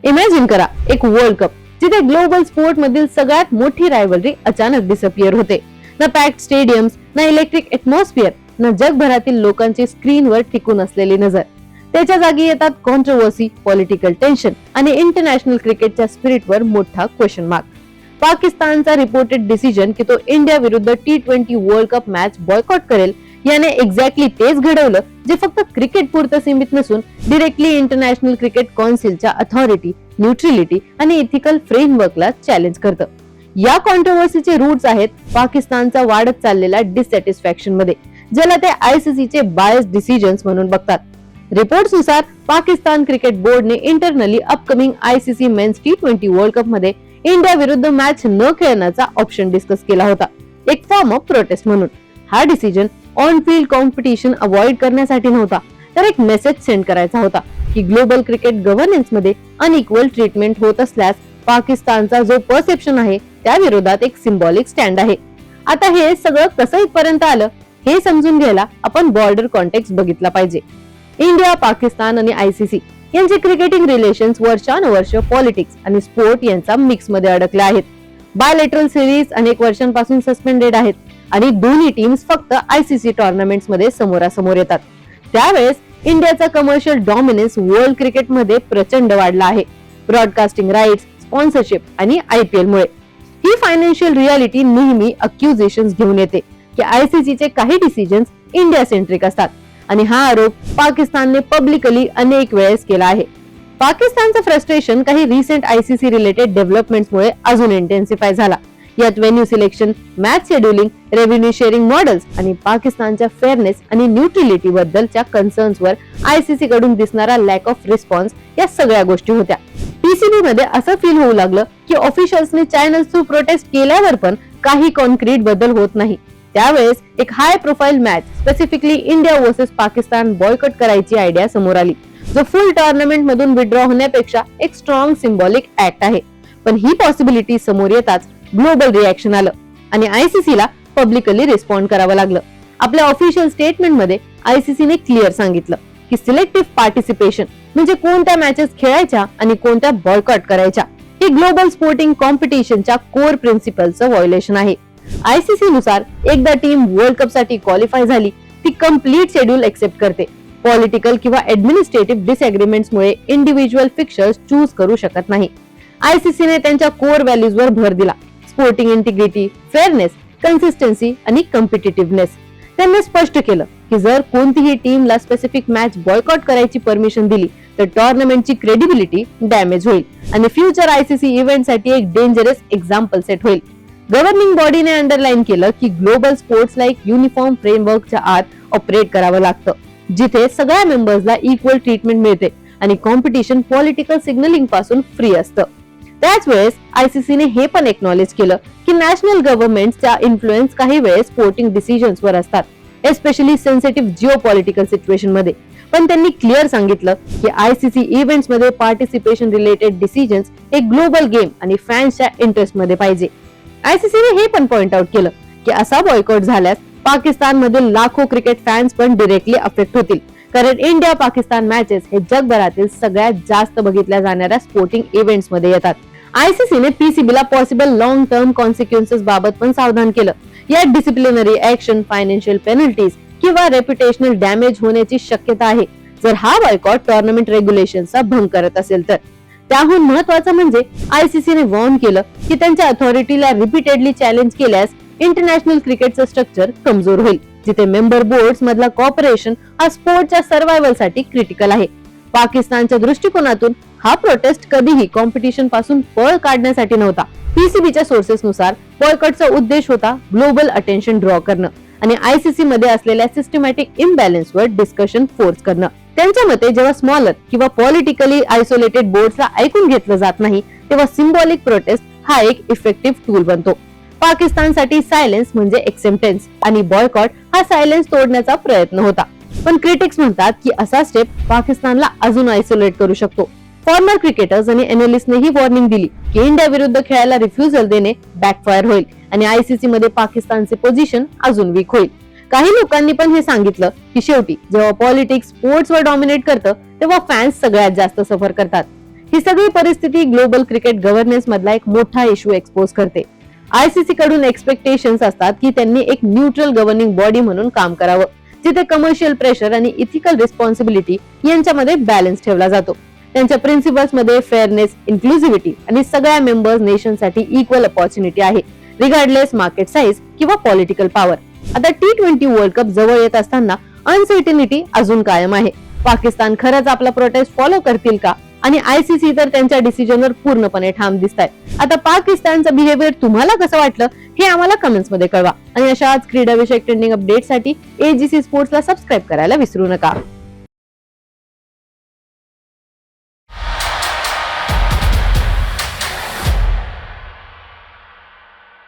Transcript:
Imagine करा एक world cup जिथे ग्लोबल स्पोर्ट मधील सगळ्यात मोठी रायव्हलरी अचानक डिसअपियर होते. ना पॅक्ड स्टेडियम्स, ना इलेक्ट्रिक एटमॉस्फिअर, ना जगभरातील लोकांची स्क्रीनवर टिकून असलेली नजर. त्याच्या जागी येतात कॉन्ट्रोवर्सी, पॉलिटिकल टेन्शन आणि इंटरनॅशनल क्रिकेटच्या स्पिरिटवर मोठा क्वेश्चन मार्क. पाकिस्तानचा रिपोर्टेड डिसिजन की तो इंडिया विरुद्ध T20 world cup match boycott करेल याने एक्झॅक्टली तेच घडवलं जे फक्त क्रिकेट पुरतं सीमित नसून डिरेक्टली इंटरनॅशनल क्रिकेट कौन्सिलच्या अथॉरिटी, न्यूट्रलिटी आणि इथिकल फ्रेमवर्कला चॅलेंज करतं. या कॉन्ट्रोवर्सीचे रूट्स आहेत पाकिस्तानचा वाढत चाललेला डिससॅटिस्फॅक्शन मध्ये, ज्याला ते ICCचे बायस डिसिजन्स म्हणून बघतात. रिपोर्ट्सनुसार पाकिस्तान क्रिकेट बोर्डने internally upcoming ICC men's T20 world cup मध्ये इंडिया विरुद्ध मॅच न खेळण्याचा ऑप्शन डिस्कस केला होता, एक फॉर्म ऑफ प्रोटेस्ट म्हणून. हा decision on field competition avoid करण्यासाठी नव्हता, तर एक मेसेज सेंड करायचा होता की ग्लोबल क्रिकेट गव्हर्नन्स मध्ये अनइक्वल ट्रीटमेंट होत असल्यास पाकिस्तानचा जो परसेप्शन आहे त्या विरोधात एक सिम्बॉलिक स्टँड आहे. आता हे सगळं कसं इथपर्यंत आलं हे समजून घ्यायला आपण बॉर्डर कॉन्टेक्स्ट बघितला पाहिजे. इंडिया, पाकिस्तान आणि ICC यांचे क्रिकेटिंग रिलेशन्स वर्षानुवर्ष पॉलिटिक्स आणि स्पोर्ट यांचा मिक्स मध्ये अडकले आहेत. बायलेटरल सिरीज अनेक वर्षांपासून सस्पेंडेड आहेत आणि दोन्ही टीम्स फक्त ICC टुर्नामेंट्स मध्ये समोरासमोर येतात. त्यावेळेस इंडियाचा कमर्शियल डॉमिनन्स वर्ल्ड क्रिकेट मध्ये प्रचंड वाढला आहे, ब्रॉडकास्टिंग राईट्स, स्पॉन्सरशिप आणि IPL मुळे. ही फायनान्शियल रियालिटी नेहमी अक्युजेशन्स घेऊन येते की ICCचे काही डिसिजन्स इंडिया सेंट्रिक असतात आणि हा आरोप पाकिस्तानने पब्लिकली अनेक वेळेस केला आहे. पाकिस्तानचं फ्रस्ट्रेशन काही रिसेंट ICC रिलेटेड डेव्हलपमेंट्समुळे अजून इंटेन्सिफाय झाला. यात venue selection, match scheduling, revenue sharing models आणि पाकिस्तानच्या फेअरनेस आणि न्यूट्रलिटी बद्दलच्या कन्सर्न्सवर ICC कडून दिसणारा लॅक ऑफ रिस्पॉन्स या सगळ्या गोष्टी होत्या. PCB मध्ये असं फील होऊ लागलं की ऑफिशियल्सने चॅनल थ्रू प्रोटेस्ट केल्यावर पण काही कॉन्क्रीट बदल होत नाही. त्यावेळेस एक high profile match, specifically India versus Pakistan boycott करायची आयडिया समोर आली, जो फुल टुर्नामेंट मधून विड्रॉ होण्यापेक्षा एक स्ट्रॉंग सिम्बॉलिक ऍक्ट आहे. पण ही पॉसिबिलिटी समोर येताच ग्लोबल रिएक्शन आलं आणि ICCला पब्लिकली रिस्पॉन्ड करावं लागलं. आपल्या ऑफिशियल स्टेटमेंट मध्ये ICCने क्लिअर सांगितलं की सिलेक्टिव्ह पार्टिसिपेशन म्हणजे कोणत्या मॅचेस खेळायच्या आणि कोणत्या बॉयकॉट करायच्या हे ग्लोबल स्पोर्टिंग कॉम्पिटिशनच्या कोर प्रिन्सिपलचं व्हायोलेशन आहे. ICC नुसार एकदा टीम वर्ल्ड कप साठी क्वालिफाय झाली, ती कम्प्लीट शेड्यूल एक्सेप्ट करते. पॉलिटिकल किंवा ऍडमिनिस्ट्रेटिव्ह डिसएग्रीमेंट्समुळे इंडिव्हिज्युअल फिक्चर्स चूज करू शकत नाही. ICCने त्यांच्या कोर व्हॅल्यूजवर भर दिला, स्पोर्टिंग इंटिग्रिटी, फेअरनेस, कन्सिस्टन्सी आणि कॉम्पिटिटिव्हनेस. त्यांनी स्पष्ट केलं की जर कोणतीही टीमला स्पेसिफिक मॅच बॉयकॉट करायची परमिशन दिली तर टुर्नामेंटची क्रेडिबिलिटी डॅमेज होईल आणि फ्युचर ICC इव्हेंटसाठी एक डेंजरस एक्झाम्पल सेट होईल. गव्हर्निंग बॉडीने अंडरलाईन केलं की ग्लोबल स्पोर्ट्स लाईक युनिफॉर्म फ्रेमवर्कच्या आत ऑपरेट करावं लागतं, जिथे सगळ्या मेंबर्सला इक्वल ट्रीटमेंट मिळते आणि कॉम्पिटिशन पॉलिटिकल सिग्नलिंग पासून फ्री असतं. त्याच वेळेस ICCने हे पण एक्नॉलेज केलं की नॅशनल गव्हर्नमेंटचा इन्फ्लुएन्स काही वेळेस स्पोर्टिंग डिसिजन्सवर असतात, एस्पेशली सेन्सिटिव्ह जिओपॉलिटिकल सिच्युएशन मध्ये. पण त्यांनी क्लिअर सांगितलं की ICC इव्हेंट्स मध्ये पार्टिसिपेशन रिलेटेड डिसिजन्स हे ग्लोबल गेम आणि फॅन्सच्या इंटरेस्ट मध्ये पाहिजे. ICCने हे पण पॉइंट आउट केलं की असा बॉयकॉट झाल्यास पाकिस्तान मधील लाखो क्रिकेट फॅन्स पण डिरेक्टली अफेक्ट होतील, कारण इंडिया पाकिस्तान मॅचेस हे जगभरातील सगळ्यात जास्त बघितल्या जाणाऱ्या स्पोर्टिंग इव्हेंट्स मध्ये येतात. ICCने PCBला पॉसिबल लॉंग टर्म कॉन्सिक्वेन्सेस बाबत पण सावधान केलं. यात डिसिप्लिनरी ऍक्शन, फायनान्शियल पेनल्टीज किंवा रेप्युटेशनल डॅमेज होण्याची शक्यता आहे जर हा बॉयकॉट टुर्नामेंट रेग्युलेशनचा भंग करत असेल तर. त्याहून महत्वाचं म्हणजे ICCने वॉर्न केलं की त्यांच्या अथॉरिटीला रिपीटेडली चॅलेंज केल्यास इंटरनॅशनल क्रिकेटचं स्ट्रक्चर कमजोर होईल, जिथे मेंबर बोर्ड्स मधला कॉपरेशन हा स्पोर्टच्या सर्व्हायव्हल साठी क्रिटिकल आहे. पाकिस्तानच्या दृष्टिकोनातून हा प्रोटेस्ट कधीही कॉम्पिटिशन पासून पळ काढण्यासाठी नव्हता. PCBच्या सोर्सेस नुसार बॉयकॉटचा उद्देश होता ग्लोबल अटेन्शन ड्रॉ करणं आणि ICC मध्ये असलेल्या सिस्टमॅटिक इम्बॅलन्सवर डिस्कशन फोर्स करणं. त्यांच्या मते जेव्हा स्मॉलर किंवा पॉलिटिकली आयसोलेटेड बोर्ड्सला ऐकून घेतलं जात नाही तेव्हा सिम्बॉलिक प्रोटेस्ट हा एक इफेक्टिव्ह टूल बनतो. पाकिस्तानसाठी सायलेन्स म्हणजे एक्सेप्टन्स आणि बॉयकॉट हा सायलेन्स तोडण्याचा प्रयत्न होता. पण क्रिटिक्स म्हणतात की असा स्टेप पाकिस्तानला अजून आयसोलेट करू शकतो. फॉर्मर क्रिकेटर्स आणि एनालिस्टने ही वॉर्निंग दिली की इंडिया विरुद्ध खेळायला रिफ्युजल देणे बॅकफायर होईल आणि ICC मध्ये पाकिस्तानचे पोझिशन अजून वीक होईल. काही लोकांनी पण हे सांगितलं की शेवटी जेव्हा पॉलिटिक्स स्पोर्ट्सवर डॉमिनेट करतं तेव्हा फॅन्स सगळ्यात जास्त सफर करतात. ही सगळी परिस्थिती ग्लोबल क्रिकेट गव्हर्नन्स मधला एक मोठा इश्यू एक्सपोज करते. आयसीसी कडून एक्सपेक्टेशन्स असतात की त्यांनी एक न्यूट्रल गव्हर्निंग बॉडी म्हणून काम करावं, जिथे कमर्शियल प्रेशर आणि इथिकल रिस्पॉन्सिबिलिटी यांच्यामध्ये बॅलन्स ठेवला जातो. त्यांच्या प्रिन्सिपल्स मध्ये फेअरनेस, इन्क्लुझिव्हिटी आणि सगळ्या मेंबर्स नेशनसाठी इक्वल अपॉर्च्युनिटी आहे, रिगार्डलेस मार्केट साईज किंवा पॉलिटिकल पॉवर. आता T20 वर्ल्ड कप जवळ येत असताना अनसर्टिनिटी अजून कायम आहे. पाकिस्तान खरंच आपला प्रोटेस्ट फॉलो करतील का, आणि आयसीसी तर त्यांच्या डिसिजनवर पूर्णपणे ठाम दिसताय. आता पाकिस्तानचं बिहेवियर तुम्हाला कसं वाटलं हे आम्हाला कमेंट्स मध्ये कळवा, आणि अशाच क्रीडा विषयक ट्रेंडिंग अपडेटसाठी AGC स्पोर्ट्सला सबस्क्राईब करायला विसरू नका.